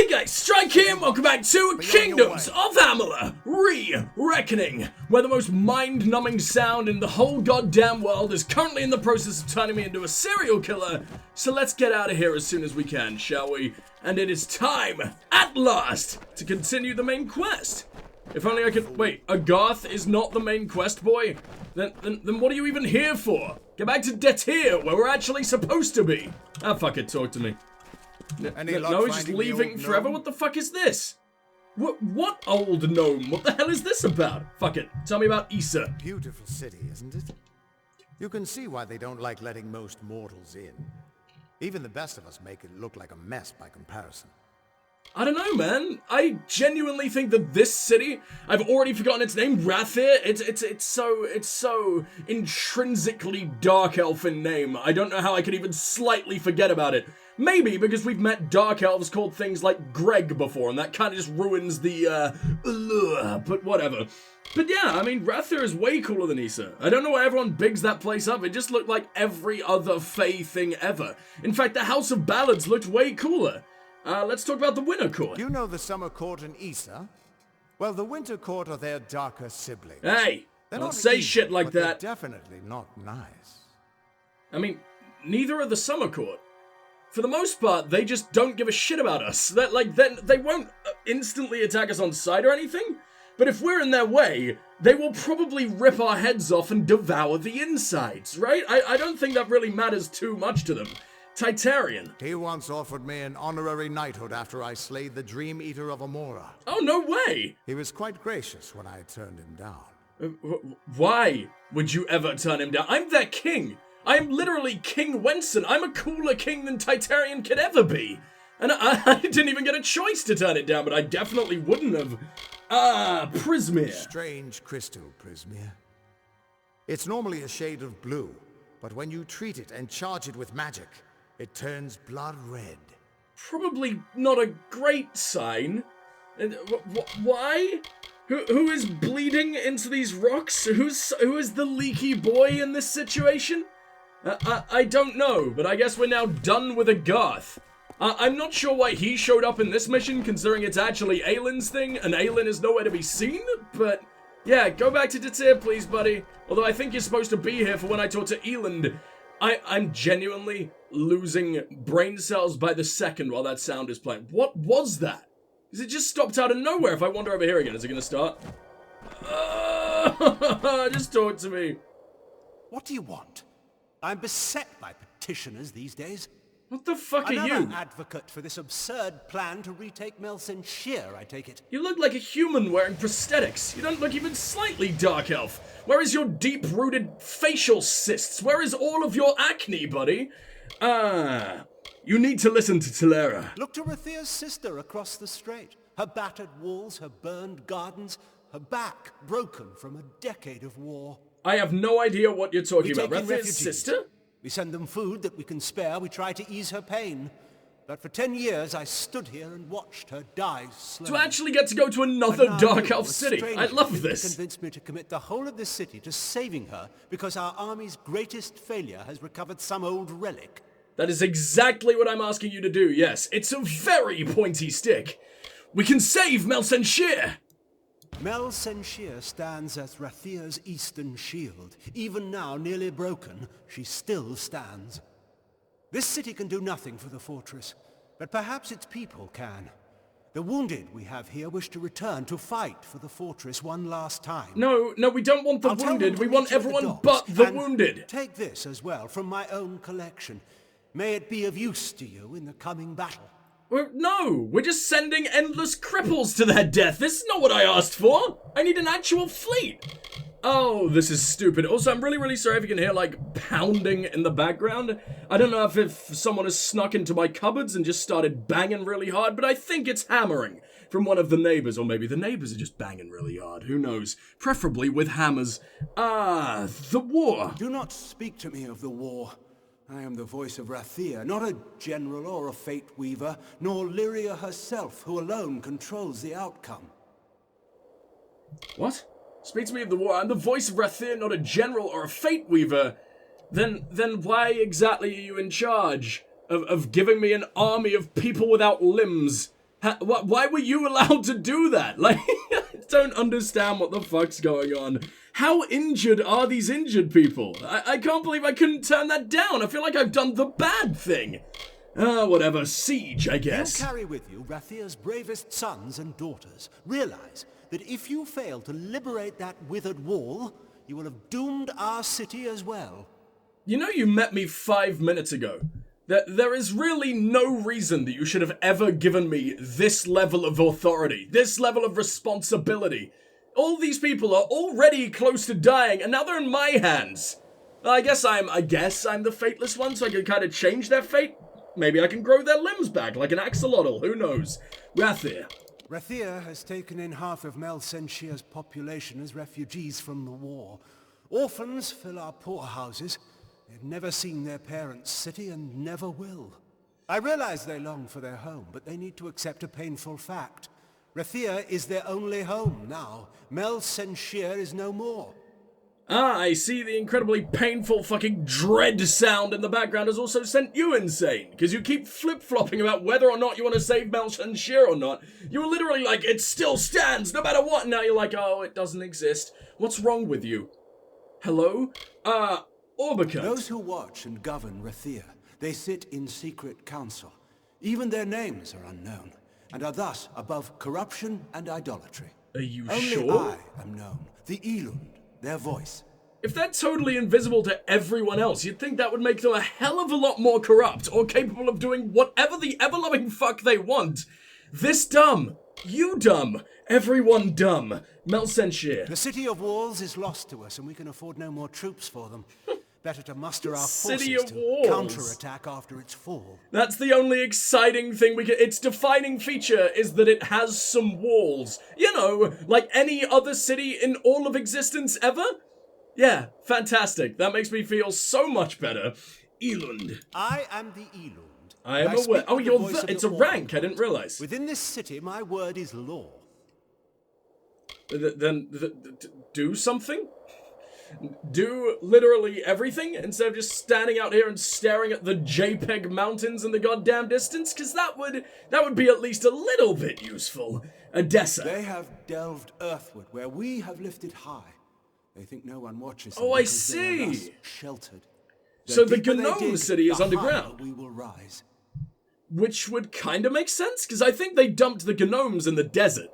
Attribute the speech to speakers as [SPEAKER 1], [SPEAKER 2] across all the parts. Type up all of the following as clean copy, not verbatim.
[SPEAKER 1] Hey guys, Strike here, and welcome back to Kingdoms of Amalur Re-Reckoning, where the most mind-numbing sound in the whole goddamn world is currently in the process of turning me into a serial killer. So let's get out of here as soon as we can, shall we? And it is time, at last, to continue the main quest. If only I could— wait, Agarth is not the main quest, boy? Then what are you even here for? Get back to Detir, where we're actually supposed to be. Ah, fuck it, talk to me. No, he's just leaving forever? What the fuck is this? What old gnome? What the hell is this about? Fuck it. Tell me about Issa.
[SPEAKER 2] Beautiful city, isn't it? You can see why they don't like letting most mortals in. Even the best of us make it look like a mess by comparison.
[SPEAKER 1] I don't know, man. I genuinely think that this city, I've already forgotten its name, Rathir. It's so intrinsically dark elfin name. I don't know how I could even slightly forget about it. Maybe because we've met dark elves called things like Greg before, and that kind of just ruins the allure, but whatever. But yeah, I mean, Rathir is way cooler than Issa. I don't know why everyone bigs that place up. It just looked like every other Fae thing ever. In fact, the House of Ballads looked way cooler. Let's talk about the Winter Court.
[SPEAKER 2] You know the Summer Court and Issa? Well, the Winter Court are their darker siblings.
[SPEAKER 1] Hey, don't say shit like that.
[SPEAKER 2] They're definitely not nice.
[SPEAKER 1] I mean, neither are the Summer Court. For the most part, they just don't give a shit about us. They won't instantly attack us on sight or anything. But if we're in their way, they will probably rip our heads off and devour the insides, right? I don't think that really matters too much to them. Titarian.
[SPEAKER 2] He once offered me an honorary knighthood after I slayed the Dream Eater of Amora.
[SPEAKER 1] Oh, no way!
[SPEAKER 2] He was quite gracious when I turned him down.
[SPEAKER 1] Why would you ever turn him down? I'm their king! I am literally King Wenson. I'm a cooler king than Titarian could ever be. And I didn't even get a choice to turn it down, but I definitely wouldn't have. Prismir.
[SPEAKER 2] Strange crystal, Prismir. It's normally a shade of blue, but when you treat it and charge it with magic, it turns blood red.
[SPEAKER 1] Probably not a great sign. Why? Who is bleeding into these rocks? Who is the leaky boy in this situation? I don't know, but I guess we're now done with Agarth. I'm not sure why he showed up in this mission, considering it's actually Aylin's thing, and Aylin is nowhere to be seen, but yeah, go back to Detir, please, buddy. Although I think you're supposed to be here for when I talk to Eland. I'm genuinely losing brain cells by the second while that sound is playing. What was that? Because it just stopped out of nowhere. If I wander over here again, is it going to start? Just talk to me.
[SPEAKER 3] What do you want? I'm beset by petitioners these days.
[SPEAKER 1] What the fuck are you?
[SPEAKER 3] Another advocate for this absurd plan to retake Melsensheer, I take it.
[SPEAKER 1] You look like a human wearing prosthetics. You don't look even slightly dark elf. Where is your deep-rooted facial cysts? Where is all of your acne, buddy? You need to listen to Tilera.
[SPEAKER 3] Look to Rathir's sister across the strait. Her battered walls, her burned gardens, her back broken from a decade of war.
[SPEAKER 1] I have no idea what you're talking about. Rathir's sister?
[SPEAKER 3] We send them food that we can spare. We try to ease her pain. But for 10 years, I stood here and watched her die slowly.
[SPEAKER 1] To actually get to go to another dark elf city. I love this.
[SPEAKER 3] Convinced me to commit the whole of this city to saving her because our army's greatest failure has recovered some old relic.
[SPEAKER 1] That is exactly what I'm asking you to do, yes. It's a very pointy stick. We can save Melsensheer!
[SPEAKER 3] Melsensheer stands as Rathir's eastern shield. Even now, nearly broken, she still stands. This city can do nothing for the fortress, but perhaps its people can. The wounded we have here wish to return to fight for the fortress one last time.
[SPEAKER 1] No, we don't want the wounded. We want everyone but the wounded.
[SPEAKER 3] Take this as well from my own collection. May it be of use to you in the coming battle.
[SPEAKER 1] No, we're just sending endless cripples to their death. This is not what I asked for. I need an actual fleet. Oh, this is stupid. Also, I'm really sorry if you can hear, like, pounding in the background. I don't know if someone has snuck into my cupboards and just started banging really hard, but I think it's hammering from one of the neighbors. Or maybe the neighbors are just banging really hard. Who knows? Preferably with hammers. The war.
[SPEAKER 3] Do not speak to me of the war. I am the voice of Rathir, not a general or a fate weaver, nor Lyria herself, who alone controls the outcome.
[SPEAKER 1] What? Speak to me of the war. I'm the voice of Rathir, not a general or a fate weaver. Then why exactly are you in charge of giving me an army of people without limbs? Why were you allowed to do that? Like, I don't understand what the fuck's going on. How injured are these injured people? I can't believe I couldn't turn that down. I feel like I've done the bad thing. Whatever. Siege, I guess.
[SPEAKER 3] You'll carry with you Rathir's bravest sons and daughters. Realize that if you fail to liberate that withered wall, you will have doomed our city as well.
[SPEAKER 1] You know you met me 5 minutes ago. There is really no reason that you should have ever given me this level of authority, this level of responsibility. All these people are already close to dying, and now they're in my hands. I guess I'm the Fateless One, so I can kind of change their fate. Maybe I can grow their limbs back like an axolotl, who knows? Rathir.
[SPEAKER 3] Rathir has taken in half of Mel Senshir's population as refugees from the war. Orphans fill our poorhouses. They've never seen their parents' city and never will. I realize they long for their home, but they need to accept a painful fact. Rathir is their only home now. Mel Senshir is no more.
[SPEAKER 1] Ah, I see the incredibly painful fucking dread sound in the background has also sent you insane, because you keep flip-flopping about whether or not you want to save Mel Senshir or not. You were literally like, it still stands, no matter what, now you're like, oh, it doesn't exist. What's wrong with you? Hello? Orbicant.
[SPEAKER 3] Those who watch and govern Rathir, they sit in secret council. Even their names are unknown, and are thus above corruption and idolatry.
[SPEAKER 1] Are you
[SPEAKER 3] Only
[SPEAKER 1] sure?
[SPEAKER 3] I am known, the Elund, their voice.
[SPEAKER 1] If they're totally invisible to everyone else, you'd think that would make them a hell of a lot more corrupt, or capable of doing whatever the ever-loving fuck they want. This dumb. You dumb. Everyone dumb. Mel Senshir.
[SPEAKER 3] The City of Walls is lost to us, and we can afford no more troops for them. Better to muster our
[SPEAKER 1] City
[SPEAKER 3] forces
[SPEAKER 1] of
[SPEAKER 3] to
[SPEAKER 1] Walls.
[SPEAKER 3] counterattack after its fall.
[SPEAKER 1] That's the only exciting thing we can— its defining feature is that it has some walls. You know, like any other city in all of existence ever? Yeah, fantastic. That makes me feel so much better. Elund.
[SPEAKER 3] I am the Elund.
[SPEAKER 1] I am aware. Oh, it's a rank, I didn't realize.
[SPEAKER 3] Within this city, my word is law.
[SPEAKER 1] Then do something? Do literally everything instead of just standing out here and staring at the JPEG mountains in the goddamn distance? Because that would be at least a little bit useful. Odessa.
[SPEAKER 3] They have delved earthward where we have lifted high. They think no one watches them.
[SPEAKER 1] Oh, I
[SPEAKER 3] because they are thus
[SPEAKER 1] see.
[SPEAKER 3] sheltered.
[SPEAKER 1] So the
[SPEAKER 3] deeper they
[SPEAKER 1] Gnome
[SPEAKER 3] dig,
[SPEAKER 1] city is
[SPEAKER 3] the
[SPEAKER 1] underground.
[SPEAKER 3] higher we will rise.
[SPEAKER 1] Which would kind of make sense, because I think they dumped the Gnomes in the desert.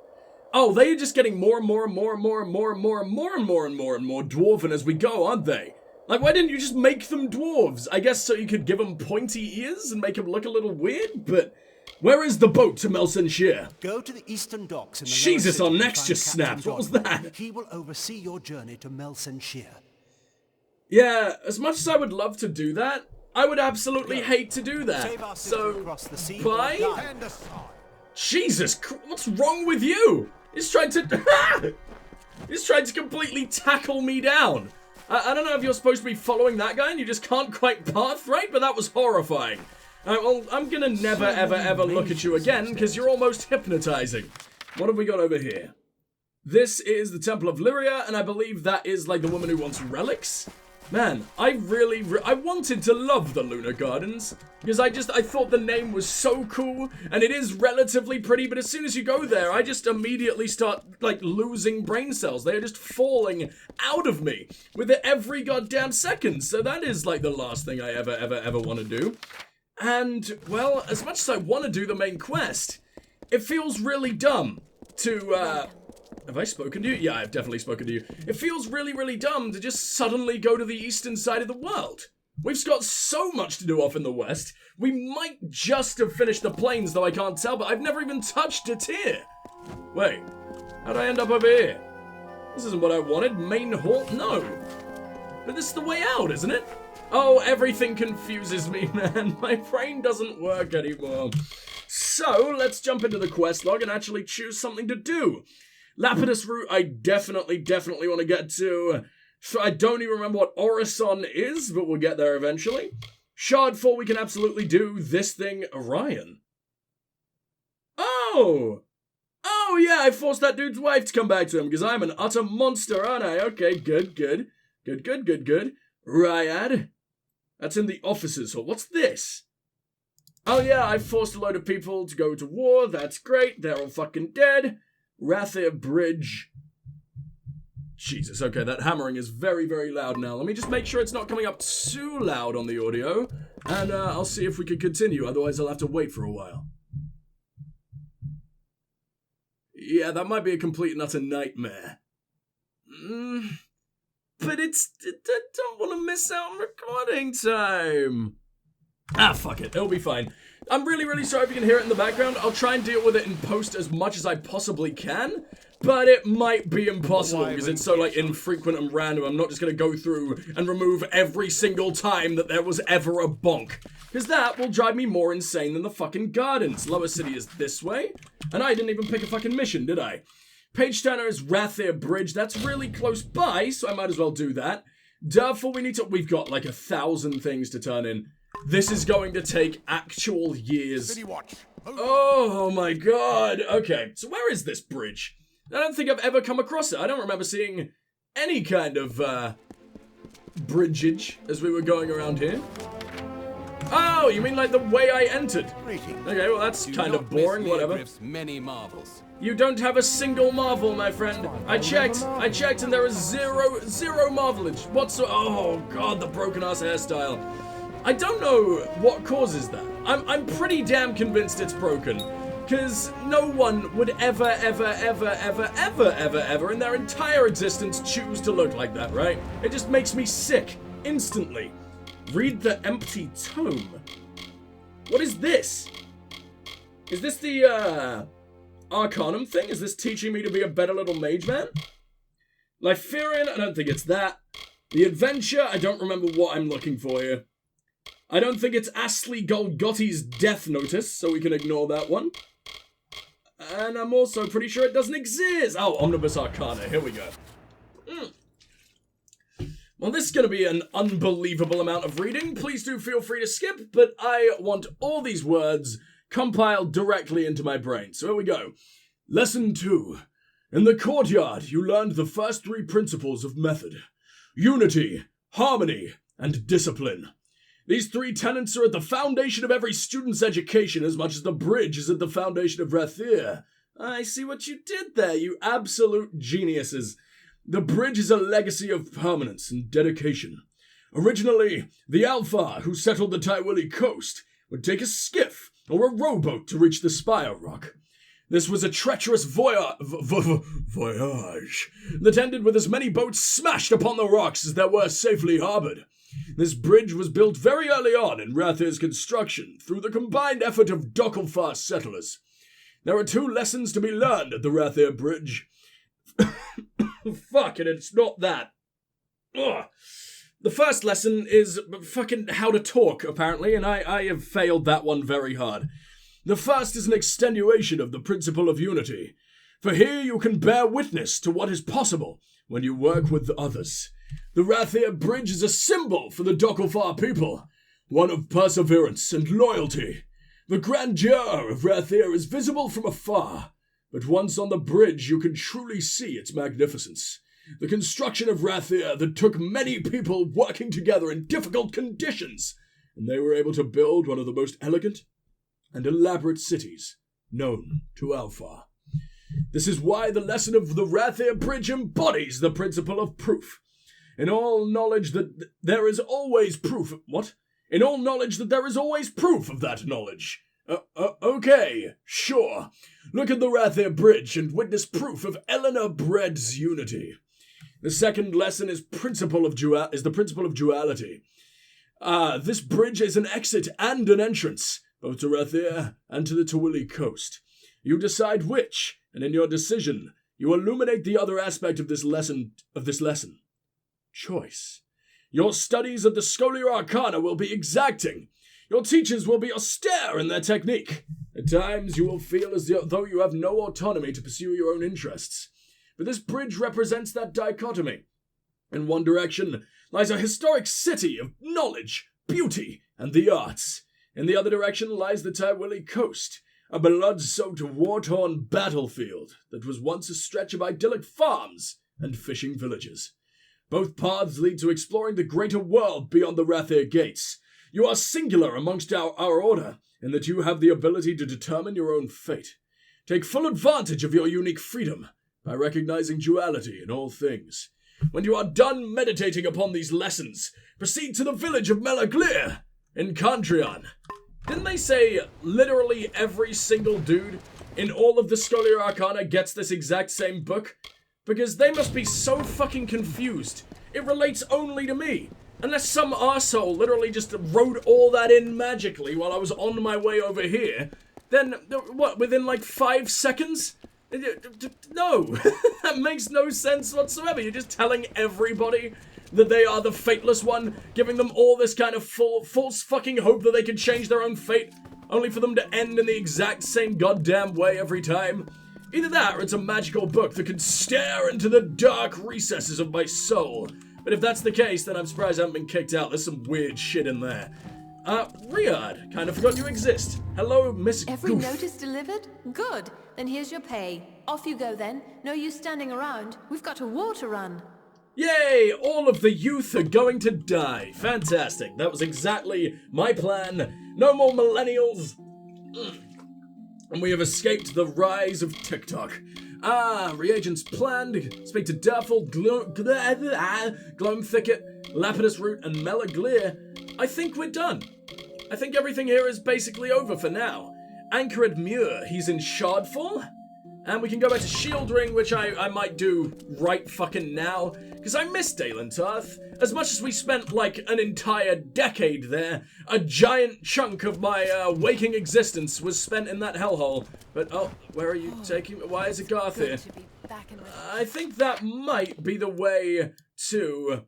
[SPEAKER 1] Oh, they're just getting more and more and more and more and more and more and more and more and more and more dwarven as we go, aren't they? Like, why didn't you just make them dwarves? I guess so you could give them pointy ears and make them look a little weird, but where is the boat to Mel Senshir?
[SPEAKER 3] Go to the eastern docks in the
[SPEAKER 1] Jesus,
[SPEAKER 3] lower
[SPEAKER 1] our
[SPEAKER 3] city
[SPEAKER 1] necks
[SPEAKER 3] and
[SPEAKER 1] just
[SPEAKER 3] find Captain
[SPEAKER 1] snapped. What was
[SPEAKER 3] Godwin.
[SPEAKER 1] that?
[SPEAKER 3] He will oversee your journey to Mel Senshir.
[SPEAKER 1] Yeah, as much as I would love to do that, I would absolutely hate to do
[SPEAKER 3] Save our
[SPEAKER 1] that.
[SPEAKER 3] city
[SPEAKER 1] So,
[SPEAKER 3] across the sea
[SPEAKER 1] bye?
[SPEAKER 3] or die.
[SPEAKER 1] Jesus, what's wrong with you? He's trying to... He's trying to completely tackle me down. I don't know if you're supposed to be following that guy and you just can't quite path right, but that was horrifying. Well, I'm gonna never, ever look at you again, because you're almost hypnotizing. What have we got over here? This is the Temple of Lyria, and I believe that is, like, the woman who wants relics? Man, I wanted to love the Lunar Gardens, because I thought the name was so cool, and it is relatively pretty, but as soon as you go there, I just immediately start, like, losing brain cells. They are just falling out of me with every goddamn second, so that is, like, the last thing I ever want to do. And, well, as much as I want to do the main quest, it feels really dumb to, have I spoken to you? Yeah, I've definitely spoken to you. It feels really dumb to just suddenly go to the eastern side of the world. We've got so much to do off in the west. We might just have finished the plains, though I can't tell, but I've never even touched a tier. Wait, how'd I end up over here? This isn't what I wanted. Main hall? No. But this is the way out, isn't it? Oh, everything confuses me, man. My brain doesn't work anymore. So, let's jump into the quest log and actually choose something to do. Lapidus route, I definitely want to get to. So I don't even remember what Orison is, but we'll get there eventually. Shard 4, we can absolutely do this thing, Orion. Oh, yeah, I forced that dude's wife to come back to him, because I'm an utter monster, aren't I? Okay, good. Ryad. That's in the officers' hall. What's this? Oh yeah, I forced a load of people to go to war. That's great. They're all fucking dead. Rathir Bridge. Jesus, okay, that hammering is very, very loud now. Let me just make sure it's not coming up too loud on the audio. And I'll see if we can continue. Otherwise, I'll have to wait for a while. Yeah, that might be a complete and utter nightmare. But I don't want to miss out on recording time. Ah, fuck it. It'll be fine. I'm really, really sorry if you can hear it in the background. I'll try and deal with it in post as much as I possibly can. But it might be impossible because it's so, like, infrequent and random. I'm not just going to go through and remove every single time that there was ever a bonk. Because that will drive me more insane than the fucking gardens. Lower City is this way. And I didn't even pick a fucking mission, did I? Page Turner is Rathir Bridge. That's really close by, so I might as well do that. Therefore, we've got like 1,000 things to turn in. This is going to take actual years.
[SPEAKER 2] City watch.
[SPEAKER 1] Oh my god. Okay, so where is this bridge? I don't think I've ever come across it. I don't remember seeing any kind of, bridgeage as we were going around here. Oh, you mean like the way I entered? Okay, well that's kind of boring, whatever.
[SPEAKER 4] Many marvels.
[SPEAKER 1] You don't have a single marvel, my friend. I checked, and there is zero marvelage. Oh god, the broken ass hairstyle. I don't know what causes that. I'm pretty damn convinced it's broken. Because no one would ever in their entire existence choose to look like that, right? It just makes me sick, instantly. Read the empty tome. What is this? Is this the, Arcanum thing? Is this teaching me to be a better little mage man? Lyferian, I don't think it's that. The Adventure, I don't remember what I'm looking for here. I don't think it's Astley Golgotti's Death Notice, so we can ignore that one. And I'm also pretty sure it doesn't exist. Oh, Omnibus Arcana, here we go. Well, this is going to be an unbelievable amount of reading. Please do feel free to skip, but I want all these words compiled directly into my brain. So here we go. Lesson 2. In the courtyard, you learned the first 3 principles of method. Unity, harmony, and discipline. These 3 tenets are at the foundation of every student's education as much as the bridge is at the foundation of Rathir. I see what you did there, you absolute geniuses. The bridge is a legacy of permanence and dedication. Originally, the Alfar who settled the Tywilly coast would take a skiff or a rowboat to reach the Spire Rock. This was a treacherous voyage that ended with as many boats smashed upon the rocks as there were safely harbored. This bridge was built very early on in Rathir's construction through the combined effort of Dokkalfar settlers. There are 2 lessons to be learned at the Rathir Bridge. Fuck it, it's not that. Ugh. The first lesson is fucking how to talk, apparently, and I have failed that one very hard. The first is an extenuation of the principle of unity. For here you can bear witness to what is possible when you work with others. The Rathir Bridge is a symbol for the Dokkalfar people, one of perseverance and loyalty. The grandeur of Rathir is visible from afar, but once on the bridge you can truly see its magnificence. The construction of Rathir that took many people working together in difficult conditions, and they were able to build one of the most elegant and elaborate cities known to Alfar. This is why the lesson of the Rathir Bridge embodies the principle of proof. In all knowledge that there is always proof. What? In all knowledge that there is always proof of that knowledge. Okay, sure. Look at the Rathir Bridge and witness proof of Eleanor Bread's unity. The second lesson is the principle of duality. This bridge is an exit and an entrance, both to Rathir and to the Tywilly coast. You decide which, and in your decision, you illuminate the other aspect of this lesson. Choice. Your studies of the Scholia Arcana will be exacting. Your teachers will be austere in their technique. At times you will feel as though you have no autonomy to pursue your own interests. But this bridge represents that dichotomy. In one direction lies a historic city of knowledge, beauty, and the arts. In the other direction lies the Tywilly coast, a blood-soaked, war-torn battlefield that was once a stretch of idyllic farms and fishing villages. Both paths lead to exploring the greater world beyond the Rathir gates. You are singular amongst our order, in that you have the ability to determine your own fate. Take full advantage of your unique freedom by recognizing duality in all things. When you are done meditating upon these lessons, proceed to the village of Melaglir in Kandrian. Didn't they say literally every single dude in all of the Scholar Arcana gets this exact same book? Because they must be so fucking confused. It relates only to me. Unless some arsehole literally just wrote all that in magically while I was on my way over here, then, what, within like 5 seconds? No, that makes no sense whatsoever. You're just telling everybody that they are the Fateless One, giving them all this kind of false fucking hope that they can change their own fate, only for them to end in the exact same goddamn way every time. Either that, or it's a magical book that can stare into the dark recesses of my soul. But if that's the case, then I'm surprised I haven't been kicked out. There's some weird shit in there. Riyadh, kind of forgot you exist. Hello, Miss
[SPEAKER 4] Every
[SPEAKER 1] Goof.
[SPEAKER 4] note is delivered? Good. Then here's your pay. Off you go then. No use standing around. We've got a war to run.
[SPEAKER 1] Yay! All of the youth are going to die. Fantastic. That was exactly my plan. No more millennials. And we have escaped the rise of TikTok. Reagents planned. Speak to Durful, Gloam Thicket, Lapidus Root, and Melaglir. I think we're done. I think everything here is basically over for now. Anchored Muir, he's in Shardfall. And we can go back to Shield Ring, which I might do right fucking now. Because I miss Dalen Tarth. As much as we spent like an entire decade there, a giant chunk of my waking existence was spent in that hellhole. But, oh, where are you taking me? Why is it Garth here? I think that might be the way to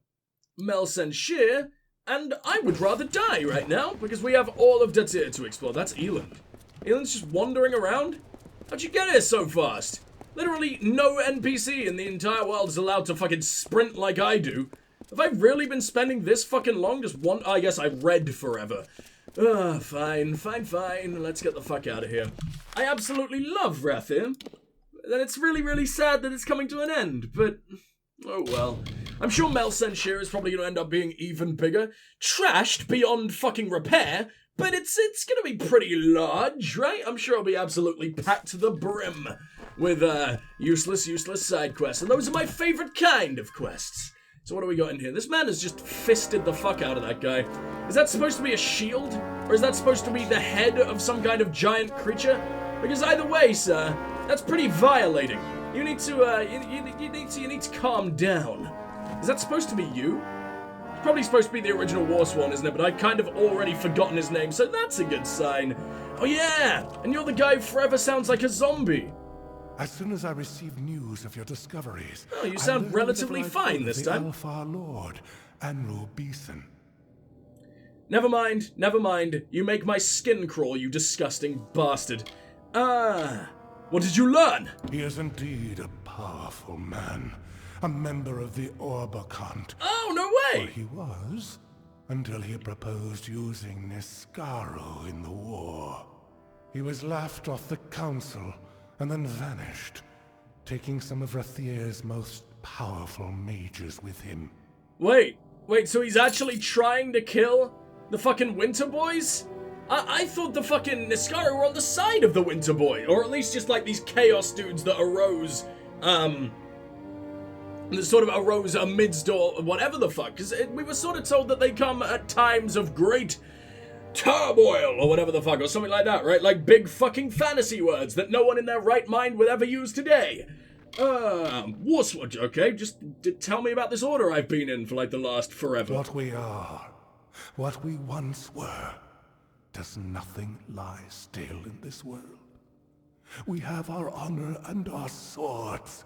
[SPEAKER 1] Melsenshir. And I would rather die right now, because we have all of Datir to explore. That's Eland. Eland's just wandering around? How'd you get here so fast? Literally no NPC in the entire world is allowed to fucking sprint like I do. Have I really been spending this fucking long just I guess I read forever. Fine. Let's get the fuck out of here. I absolutely love Rathir. And it's really, really sad that it's coming to an end, but oh well. I'm sure Melsenshir is probably going to end up being even bigger. Trashed beyond fucking repair, but it's going to be pretty large, right? I'm sure it'll be absolutely packed to the brim with useless side quests. And those are my favorite kind of quests. So what do we got in here? This man has just fisted the fuck out of that guy. Is that supposed to be a shield? Or is that supposed to be the head of some kind of giant creature? Because either way, sir, that's pretty violating. You need to, you need to calm down. Is that supposed to be you? It's probably supposed to be the original Warsworn, isn't it? But I've kind of already forgotten his name, so that's a good sign. Oh yeah! And you're the guy who forever sounds like a zombie.
[SPEAKER 5] As soon as I received news of your discoveries...
[SPEAKER 1] Oh, you sound relatively fine this time.
[SPEAKER 5] Dokkalfar Lord, Anru Beeson.
[SPEAKER 1] Never mind. You make my skin crawl, you disgusting bastard. What did you learn?
[SPEAKER 5] He is indeed a powerful man. A member of the Orbakant.
[SPEAKER 1] Oh, no way!
[SPEAKER 5] Or he was, until he proposed using Niskaro in the war. He was laughed off the council, and then vanished, taking some of Rathir's most powerful mages with him.
[SPEAKER 1] Wait, so he's actually trying to kill the fucking Winter Boys? I thought the fucking Niskaro were on the side of the Winter Boy, or at least just like these chaos dudes that arose, that sort of arose amidst or whatever the fuck, because we were sort of told that they come at times of great turmoil, or whatever the fuck, or something like that, right? Like big fucking fantasy words that no one in their right mind would ever use today. Warswood, okay, just tell me about this order I've been in for like the last forever.
[SPEAKER 5] What we are, what we once were, does nothing lie still in this world. We have our honor and our swords.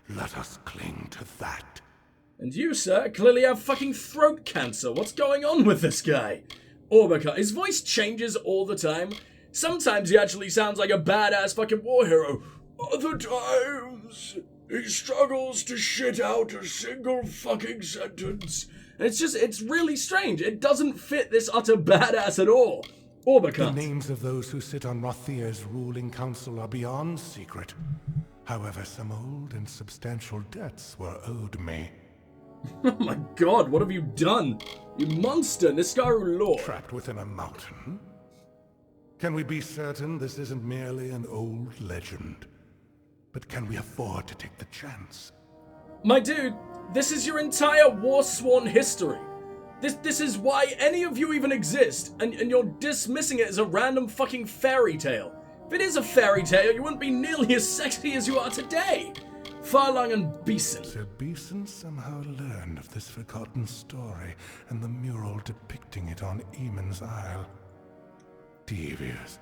[SPEAKER 5] Let us cling to that.
[SPEAKER 1] And you, sir, clearly have fucking throat cancer. What's going on with this guy? Orbaka, his voice changes all the time. Sometimes he actually sounds like a badass fucking war hero. Other times, he struggles to shit out a single fucking sentence. And it's really strange. It doesn't fit this utter badass at all. Orbaka.
[SPEAKER 5] The names of those who sit on Rathir's ruling council are beyond secret. However, some old and substantial debts were owed me.
[SPEAKER 1] Oh my god, what have you done? You monster, Niskaru Lord.
[SPEAKER 5] Trapped within a mountain? Can we be certain this isn't merely an old legend? But can we afford to take the chance?
[SPEAKER 1] My dude, this is your entire war-sworn history. This is why any of you even exist, and you're dismissing it as a random fucking fairy tale. If it is a fairy tale, you wouldn't be nearly as sexy as you are today. Farlang and Beeson.
[SPEAKER 5] Sir Beeson somehow learned of this forgotten story and the mural depicting it on Eamon's Isle. Devious.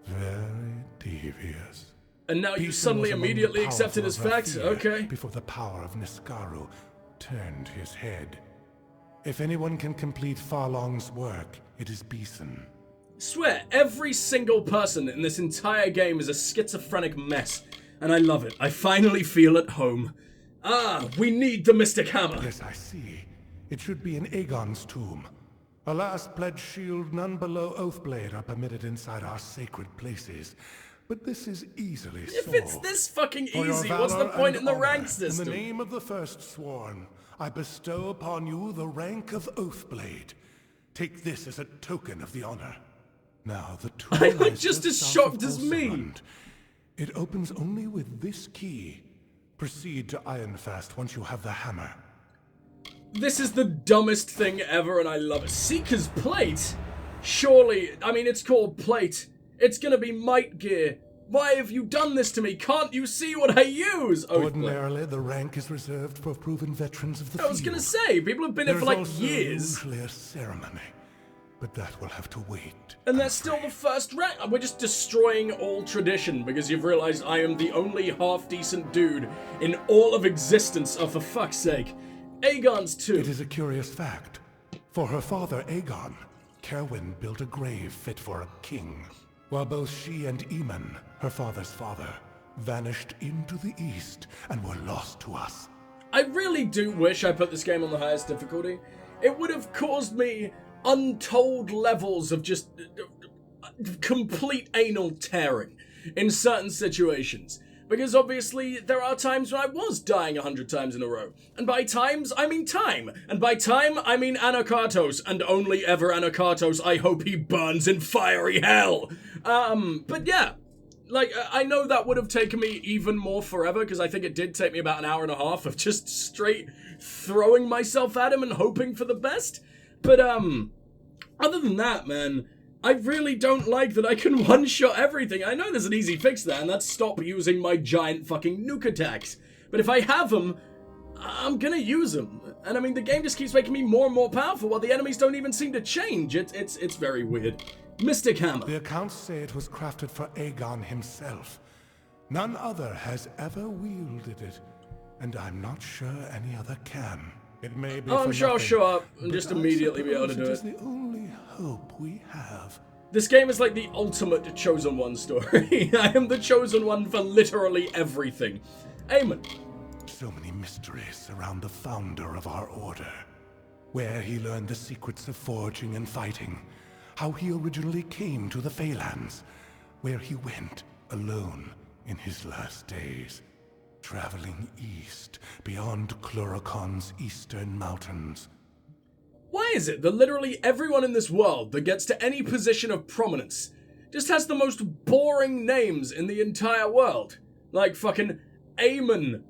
[SPEAKER 5] Very devious.
[SPEAKER 1] And now you
[SPEAKER 5] Beeson
[SPEAKER 1] suddenly
[SPEAKER 5] was among
[SPEAKER 1] immediately
[SPEAKER 5] the
[SPEAKER 1] accept it
[SPEAKER 5] powerful
[SPEAKER 1] as
[SPEAKER 5] of
[SPEAKER 1] fact?
[SPEAKER 5] Rathia
[SPEAKER 1] Okay.
[SPEAKER 5] Before the power of Niskaru turned his head. If anyone can complete Farlong's work, it is Beeson.
[SPEAKER 1] Swear, every single person in this entire game is a schizophrenic mess. And I love it. I finally feel at home. Ah, we need the Mystic Hammer.
[SPEAKER 5] Yes, I see. It should be in Aegon's tomb. A last pledge shield, none below Oathblade are permitted inside our sacred places. But this is easily solved.
[SPEAKER 1] If it's this fucking
[SPEAKER 5] For your
[SPEAKER 1] easy, what's the
[SPEAKER 5] valor
[SPEAKER 1] point
[SPEAKER 5] and
[SPEAKER 1] in the
[SPEAKER 5] honor,
[SPEAKER 1] rank system?
[SPEAKER 5] In the name of the First Sworn, I bestow upon you the rank of Oathblade. Take this as a token of the honor. Now, the tomb
[SPEAKER 1] I look
[SPEAKER 5] lies
[SPEAKER 1] just as
[SPEAKER 5] south
[SPEAKER 1] shocked
[SPEAKER 5] of
[SPEAKER 1] as me.
[SPEAKER 5] Ulcerund. It opens only with this key. Proceed to Ironfast once you have the hammer.
[SPEAKER 1] This is the dumbest thing ever, and I love it. Seeker's Plate? Surely, I mean, it's called Plate. It's gonna be Might Gear. Why have you done this to me? Can't you see what I use?
[SPEAKER 5] Ordinarily, the rank is reserved for proven veterans of the field.
[SPEAKER 1] I was gonna say, people have been here for like
[SPEAKER 5] There's
[SPEAKER 1] years.
[SPEAKER 5] usually a ceremony, but that will have to wait.
[SPEAKER 1] And that's still the first rank. We're just destroying all tradition because you've realized I am the only half-decent dude in all of existence. Oh, for fuck's sake. Aegon's too.
[SPEAKER 5] It is a curious fact. For her father, Aegon, Cerwyn built a grave fit for a king, while both she and Aemon, her father's father, vanished into the east and were lost to us.
[SPEAKER 1] I really do wish I put this game on the highest difficulty. It would have caused me untold levels of just complete anal tearing in certain situations. Because obviously there are times when I was dying 100 times in a row. And by times, I mean time. And by time, I mean Anakartos. And only ever Anakartos. I hope he burns in fiery hell. But yeah. Like, I know that would have taken me even more forever, because I think it did take me about an hour and a half of just straight throwing myself at him and hoping for the best. But, other than that, man, I really don't like that I can one-shot everything. I know there's an easy fix there, and that's stop using my giant fucking nuke attacks. But if I have them, I'm gonna use them. And I mean, the game just keeps making me more and more powerful while the enemies don't even seem to change. It's very weird. Mystic Hammer.
[SPEAKER 5] The accounts say it was crafted for Aegon himself. None other has ever wielded it, and I'm not sure any other can. It may be
[SPEAKER 1] I'm
[SPEAKER 5] for
[SPEAKER 1] sure I'll
[SPEAKER 5] nothing,
[SPEAKER 1] show up and
[SPEAKER 5] but
[SPEAKER 1] just
[SPEAKER 5] I
[SPEAKER 1] immediately be able to
[SPEAKER 5] suppose
[SPEAKER 1] do
[SPEAKER 5] it
[SPEAKER 1] it.
[SPEAKER 5] is the only hope we have.
[SPEAKER 1] This game is like the ultimate Chosen One story. I am the Chosen One for literally everything. Aemon.
[SPEAKER 5] So many mysteries surround the founder of our order. Where he learned the secrets of forging and fighting. How he originally came to the Phalanx. Where he went alone in his last days. Traveling east, beyond Chlorocon's eastern mountains.
[SPEAKER 1] Why is it that literally everyone in this world that gets to any position of prominence just has the most boring names in the entire world? Like fucking Aemon.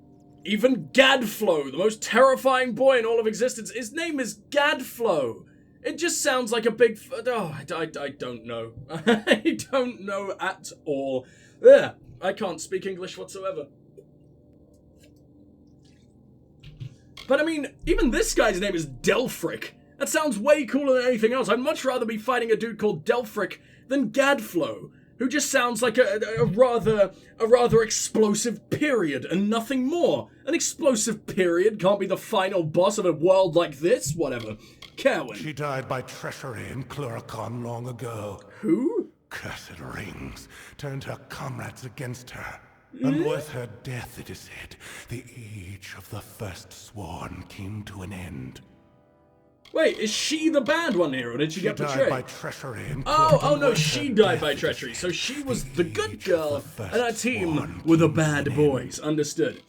[SPEAKER 1] Even Gadflow, the most terrifying boy in all of existence, his name is Gadflow. It just sounds like a big... I don't know. I don't know at all. Ugh, I can't speak English whatsoever. But I mean, even this guy's name is Delphric. That sounds way cooler than anything else. I'd much rather be fighting a dude called Delphric than Gadflow, who just sounds like a rather explosive period and nothing more. An explosive period can't be the final boss of a world like this. Whatever. Cerwyn.
[SPEAKER 5] She died by treachery in Chlorocon long ago.
[SPEAKER 1] Who?
[SPEAKER 5] Cursed rings turned her comrades against her. And with her death, it is said, the age of the First Sworn came to an end.
[SPEAKER 1] Wait, is she the bad one here, or did she get
[SPEAKER 5] died
[SPEAKER 1] betrayed?
[SPEAKER 5] by treachery and
[SPEAKER 1] Oh no, she died by treachery. So she was the good girl, and our team were the bad boys. Understood.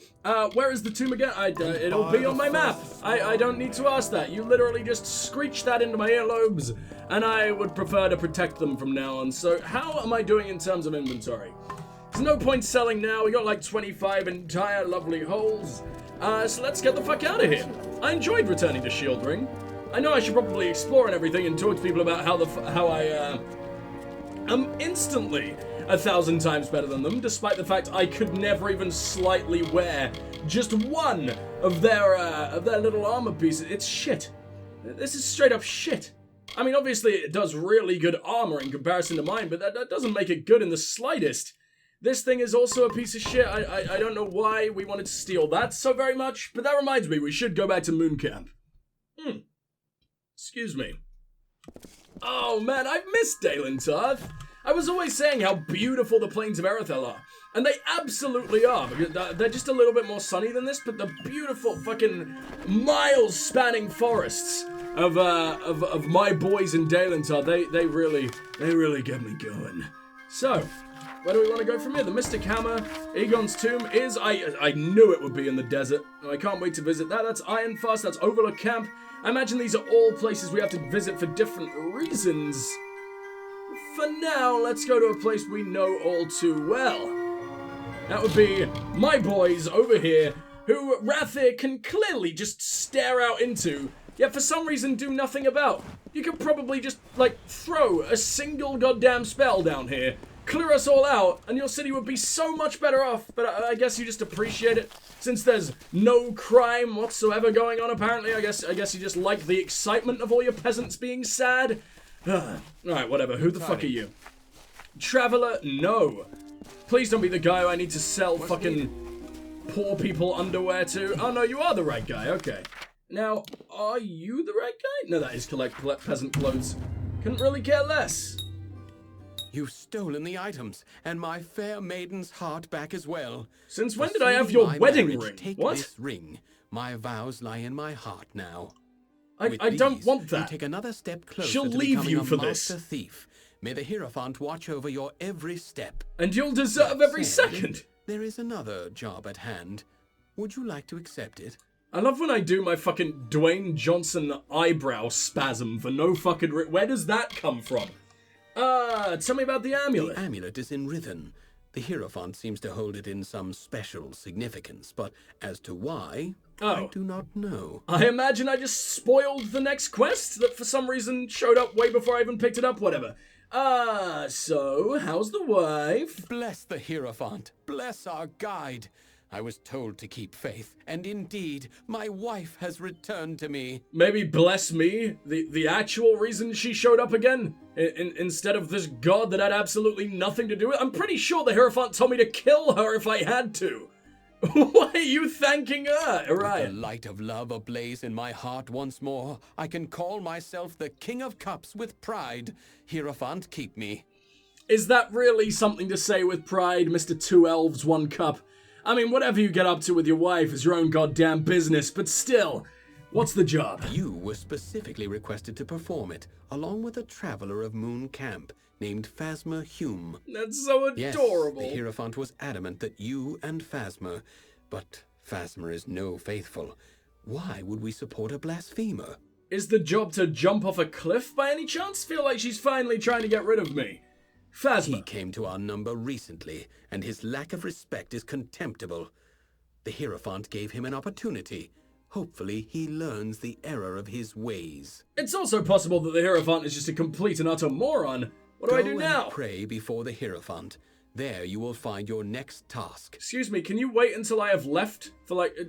[SPEAKER 1] Where is the tomb again? It'll be on my map. I don't need to ask that. You literally just screeched that into my earlobes, and I would prefer to protect them from now on. So how am I doing in terms of inventory? There's no point selling now. We got like 25 entire lovely holes. So let's get the fuck out of here. I enjoyed returning to Shield Ring. I know I should probably explore and everything and talk to people about how I am instantly 1,000 times better than them, despite the fact I could never even slightly wear just one of their little armor pieces. It's shit. This is straight up shit. I mean, obviously it does really good armor in comparison to mine, but that doesn't make it good in the slightest. This thing is also a piece of shit. I don't know why we wanted to steal that so very much, but that reminds me, we should go back to Moon Camp. Excuse me. Oh man, I've missed Dalen Tarth. I was always saying how beautiful the plains of Erethel are, and they absolutely are. They're just a little bit more sunny than this, but the beautiful fucking miles-spanning forests of my boys in Dalen Tarth, they really get me going. So, where do we want to go from here? The Mystic Hammer, Aegon's Tomb is, I knew it would be in the desert. I can't wait to visit that. That's Ironfast, that's Overlook Camp. I imagine these are all places we have to visit for different reasons. For now, let's go to a place we know all too well. That would be my boys over here, who Rathir can clearly just stare out into, yet for some reason do nothing about. You could probably just, like, throw a single goddamn spell down here, clear us all out, and your city would be so much better off, but I guess you just appreciate it. Since there's no crime whatsoever going on, apparently, I guess you just like the excitement of all your peasants being sad. Alright, whatever. Who the fuck are you? Traveler? No. Please don't be the guy who I need to sell fucking poor people underwear to. Oh, no, you are the right guy. Okay. Now, are you the right guy? No, that is collect peasant clothes. Couldn't really care less.
[SPEAKER 6] You've stolen the items, and my fair maiden's heart back as well.
[SPEAKER 1] Since when did I have your wedding ring?
[SPEAKER 6] Take
[SPEAKER 1] What?
[SPEAKER 6] this ring. My vows lie in my heart now.
[SPEAKER 1] I don't want that.
[SPEAKER 6] You take another step closer
[SPEAKER 1] She'll
[SPEAKER 6] to
[SPEAKER 1] leave
[SPEAKER 6] becoming
[SPEAKER 1] you
[SPEAKER 6] a
[SPEAKER 1] for
[SPEAKER 6] master
[SPEAKER 1] this.
[SPEAKER 6] thief. May the Hierophant watch over your every step.
[SPEAKER 1] And you'll deserve every second.
[SPEAKER 6] There is another job at hand. Would you like to accept it?
[SPEAKER 1] I love when I do my fucking Dwayne Johnson eyebrow spasm for no fucking where does that come from? Tell me about the amulet.
[SPEAKER 6] The amulet is in Rithen. The Hierophant seems to hold it in some special significance, but as to why, I do not know.
[SPEAKER 1] I imagine I just spoiled the next quest that for some reason showed up way before I even picked it up, whatever. So, how's the wife?
[SPEAKER 6] Bless the Hierophant. Bless our guide. I was told to keep faith, and indeed, my wife has returned to me.
[SPEAKER 1] Maybe bless me, the actual reason she showed up again? Instead of this god that had absolutely nothing to do with it? I'm pretty sure the Hierophant told me to kill her if I had to. Why are you thanking her, Orion?
[SPEAKER 6] With the light of love ablaze in my heart once more, I can call myself the King of Cups with pride. Hierophant, keep me.
[SPEAKER 1] Is that really something to say with pride, Mr. 2 Elves, 1 Cup? I mean, whatever you get up to with your wife is your own goddamn business, but still, what's the job?
[SPEAKER 6] You were specifically requested to perform it, along with a traveler of Moon Camp named Phasma Hume.
[SPEAKER 1] That's so adorable.
[SPEAKER 6] Yes, the Hierophant was adamant that you and Phasma, but Phasma is no faithful. Why would we support a blasphemer?
[SPEAKER 1] Is the job to jump off a cliff by any chance? Feel like she's finally trying to get rid of me. Phasma.
[SPEAKER 6] He came to our number recently, and his lack of respect is contemptible. The Hierophant gave him an opportunity. Hopefully, he learns the error of his ways.
[SPEAKER 1] It's also possible that the Hierophant is just a complete and utter moron. What do I do now?
[SPEAKER 6] Go and pray before the Hierophant. There you will find your next task.
[SPEAKER 1] Excuse me, can you wait until I have left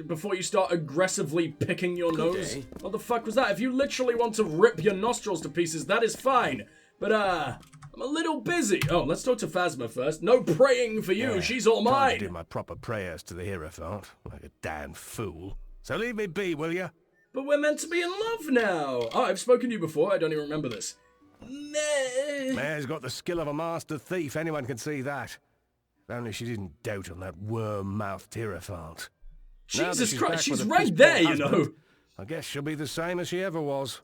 [SPEAKER 1] before you start aggressively picking your nose?
[SPEAKER 6] Day.
[SPEAKER 1] What the fuck was that? If you literally want to rip your nostrils to pieces, that is fine. But, I'm a little busy. Oh, let's talk to Phasma first. No praying for you. She's all
[SPEAKER 5] Trying
[SPEAKER 1] mine.
[SPEAKER 5] to do my proper prayers to the Hierophant, like a damn fool. So leave me be, will you?
[SPEAKER 1] But we're meant to be in love now. Oh, I've spoken to you before. I don't even remember this.
[SPEAKER 5] Mare's got the skill of a master thief. Anyone can see that. If only she didn't dote on that worm-mouthed Hierophant. Now that
[SPEAKER 1] Jesus
[SPEAKER 5] she's
[SPEAKER 1] Christ,
[SPEAKER 5] back
[SPEAKER 1] she's
[SPEAKER 5] with a
[SPEAKER 1] right
[SPEAKER 5] piss-poor
[SPEAKER 1] there, you know.
[SPEAKER 5] husband, I guess she'll be the same as she ever was.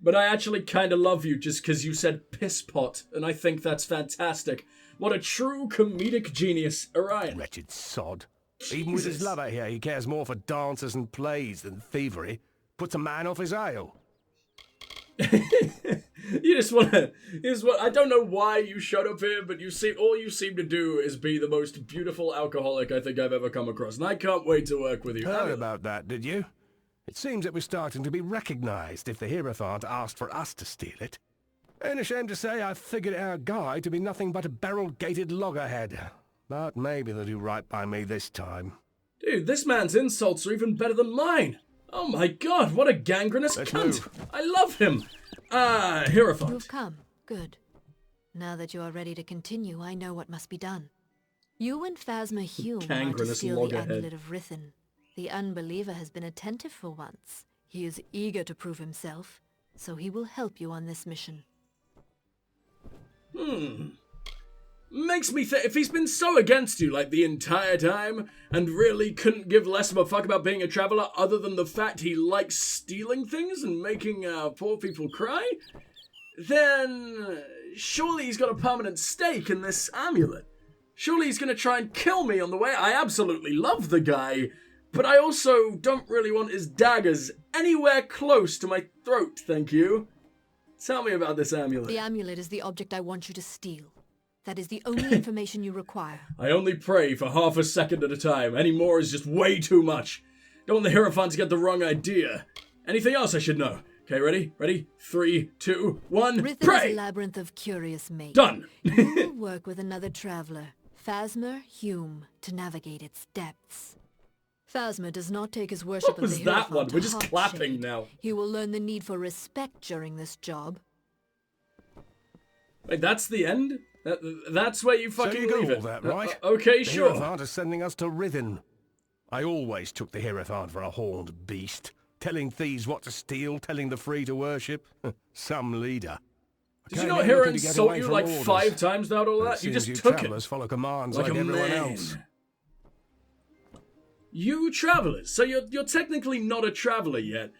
[SPEAKER 1] But I actually kind of love you just because you said piss pot, and I think that's fantastic. What a true comedic genius, Orion.
[SPEAKER 7] Wretched sod. Even with his lover here, he cares more for dances and plays than thievery. Puts a man off his ale.
[SPEAKER 1] You just want to... I don't know why you showed up here, but all you seem to do is be the most beautiful alcoholic I think I've ever come across, and I can't wait to work with you.
[SPEAKER 7] Heard about that, did you? It seems that we're starting to be recognized if the Hierophant asked for us to steal it. Ain't ashamed to say I figured our guy to be nothing but a barrel-gated loggerhead. But maybe they'll do right by me this time.
[SPEAKER 1] Dude, this man's insults are even better than mine. Oh my god, what a gangrenous
[SPEAKER 7] Let's
[SPEAKER 1] cunt.
[SPEAKER 7] move.
[SPEAKER 1] I love him. Hierophant.
[SPEAKER 8] You've come. Good. Now that you are ready to continue, I know what must be done. You and Phasma Hume are to
[SPEAKER 1] Gangrenous
[SPEAKER 8] steal the
[SPEAKER 1] loggerhead.
[SPEAKER 8] Amulet of Rithen. The unbeliever has been attentive for once. He is eager to prove himself, so he will help you on this mission.
[SPEAKER 1] Makes me think, if he's been so against you like the entire time, and really couldn't give less of a fuck about being a traveler other than the fact he likes stealing things and making poor people cry, then surely he's got a permanent stake in this amulet. Surely he's gonna try and kill me on the way. I absolutely love the guy, but I also don't really want his daggers anywhere close to my throat, thank you. Tell me about this amulet.
[SPEAKER 8] The amulet is the object I want you to steal. That is the only information you require.
[SPEAKER 1] I only pray for half a second at a time. Any more is just way too much. Don't want the Hierophant to get the wrong idea. Anything else I should know? Okay, ready? Ready? 3, 2, 1,
[SPEAKER 8] Rithen
[SPEAKER 1] pray!
[SPEAKER 8] is a labyrinth of curious maze.
[SPEAKER 1] Done!
[SPEAKER 8] You will work with another traveler, Phasma Hume, to navigate its depths. Phasma does not take his worship
[SPEAKER 1] What
[SPEAKER 8] of the
[SPEAKER 1] was that
[SPEAKER 8] Hierophant
[SPEAKER 1] one?
[SPEAKER 8] to
[SPEAKER 1] We're just
[SPEAKER 8] heart
[SPEAKER 1] clapping
[SPEAKER 8] shade.
[SPEAKER 1] now.
[SPEAKER 8] He will learn the need for respect during this job.
[SPEAKER 1] Wait, that's the end? That's where you
[SPEAKER 7] So
[SPEAKER 1] fucking
[SPEAKER 7] you got
[SPEAKER 1] leave
[SPEAKER 7] all
[SPEAKER 1] it?
[SPEAKER 7] that, right?
[SPEAKER 1] Okay,
[SPEAKER 7] The
[SPEAKER 1] sure.
[SPEAKER 7] Hierophant is sending us to Rithen. I always took the Hierophant for a horned beast. Telling thieves what to steal, telling the free to worship. Some leader.
[SPEAKER 1] Did you not hear her insult you like 5 times without all that? You just took it.
[SPEAKER 7] Travelers follow commands
[SPEAKER 1] Like
[SPEAKER 7] like
[SPEAKER 1] a
[SPEAKER 7] everyone
[SPEAKER 1] man.
[SPEAKER 7] else.
[SPEAKER 1] You travelers, so you're technically not a traveler yet,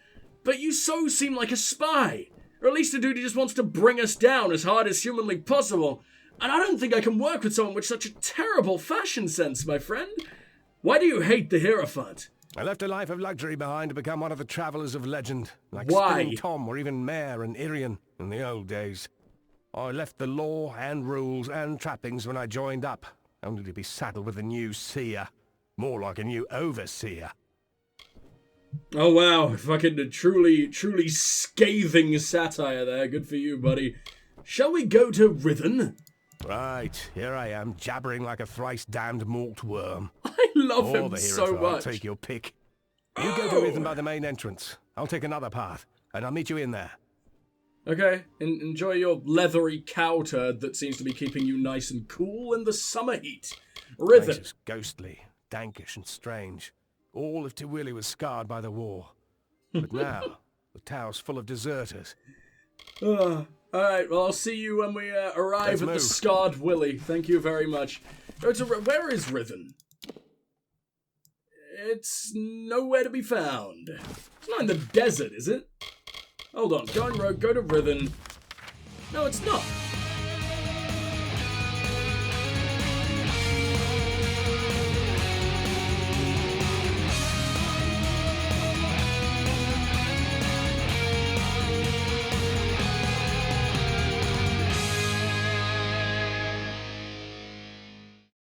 [SPEAKER 1] but you so seem like a spy. Or at least a dude who just wants to bring us down as hard as humanly possible. And I don't think I can work with someone with such a terrible fashion sense, my friend. Why do you hate the Hierophant?
[SPEAKER 7] I left a life of luxury behind to become one of the travelers of legend, like
[SPEAKER 1] Why?
[SPEAKER 7] Spinning Tom or even Mare and Irian in the old days. I left the law and rules and trappings when I joined up, only to be saddled with a new seer. More like a new overseer.
[SPEAKER 1] Oh wow, fucking truly scathing satire there. Good for you, buddy. Shall we go to Rithen?
[SPEAKER 7] Right, here I am, jabbering like a thrice-damned malt worm.
[SPEAKER 1] I love
[SPEAKER 7] Or
[SPEAKER 1] him
[SPEAKER 7] the
[SPEAKER 1] so
[SPEAKER 7] Hierophant,
[SPEAKER 1] much.
[SPEAKER 7] take your pick. You go to Rithen by the main entrance. I'll take another path, and I'll meet you in there.
[SPEAKER 1] Okay, enjoy your leathery cow turd that seems to be keeping you nice and cool in the summer heat.
[SPEAKER 7] Place
[SPEAKER 1] Rithen.
[SPEAKER 7] is ghostly, dankish and strange. All of Tywilly was scarred by the war. But now, the tower's full of deserters.
[SPEAKER 1] Alright, well, I'll see you when we arrive
[SPEAKER 7] Let's
[SPEAKER 1] at the
[SPEAKER 7] move.
[SPEAKER 1] Scarred Willy. Thank you very much. Go to... Where is Rithen? It's nowhere to be found. It's not in the desert, is it? Hold on. Going rogue, go to Rithen. No, it's not.